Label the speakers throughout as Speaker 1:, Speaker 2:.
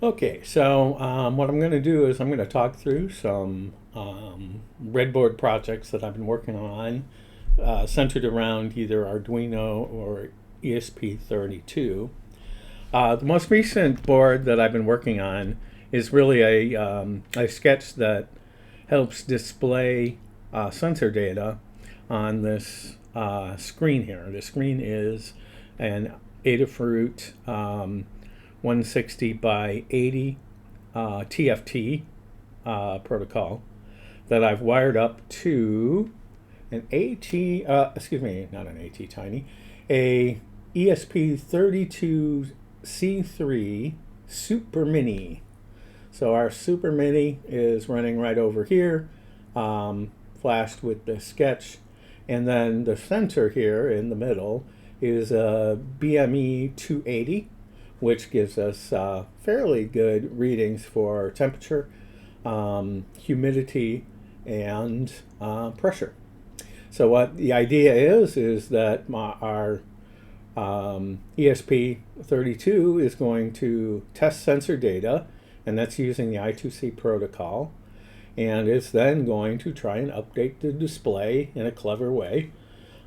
Speaker 1: Okay, so what I'm going to do is I'm going to talk through some breadboard projects that I've been working on, centered around either Arduino or ESP32. The most recent board that I've been working on is really a sketch that helps display sensor data on this screen here. The screen is an Adafruit 160 by 80 TFT protocol that I've wired up to an excuse me, not an AT Tiny, a ESP32C3 Supermini. So our Supermini is running right over here, flashed with the sketch, and then the center here in the middle is a BME 280, which gives us fairly good readings for temperature, humidity, and pressure. So what the idea is that our ESP32 is going to test sensor data, and that's using the I2C protocol, and it's then going to try and update the display in a clever way,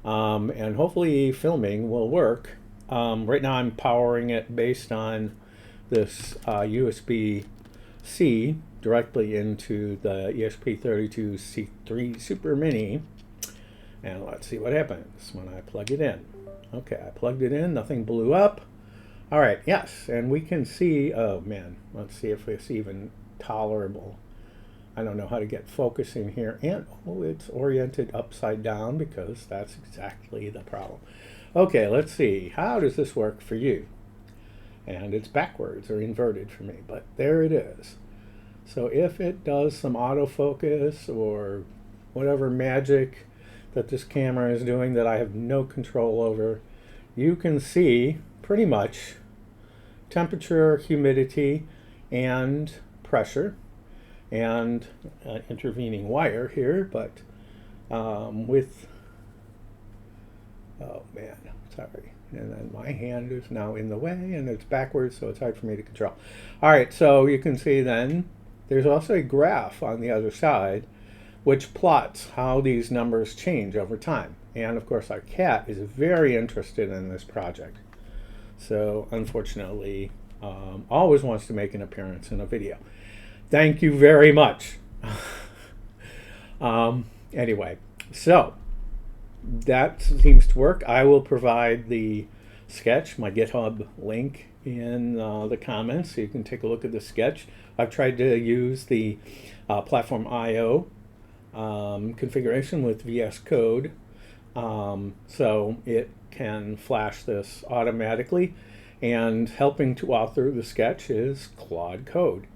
Speaker 1: and hopefully filming will work. Right now I'm powering it based on this USB-C directly into the ESP32C3 Supermini, and let's see what happens when I plug it in. Okay, I plugged it in, nothing blew up. All right, yes, and we can see, oh man, let's see if it's even tolerable. I don't know how to get focusing here, and oh, it's oriented upside down because that's exactly the problem. Okay, let's see, how does this work for you? And it's backwards or inverted for me, but there it is. So if it does some autofocus or whatever magic that this camera is doing that I have no control over, you can see pretty much temperature, humidity, and pressure, and intervening wire here, but with, oh man, sorry. And then my hand is now in the way and it's backwards, so it's hard for me to control. All right, so you can see then there's also a graph on the other side which plots how these numbers change over time. And of course our cat is very interested in this project. So unfortunately, always wants to make an appearance in a video. Thank you very much. Anyway, so that seems to work. I will provide the sketch, my GitHub link, in the comments so you can take a look at the sketch. I've tried to use the platform IO configuration with VS Code, so it can flash this automatically, and helping to author the sketch is Claude Code.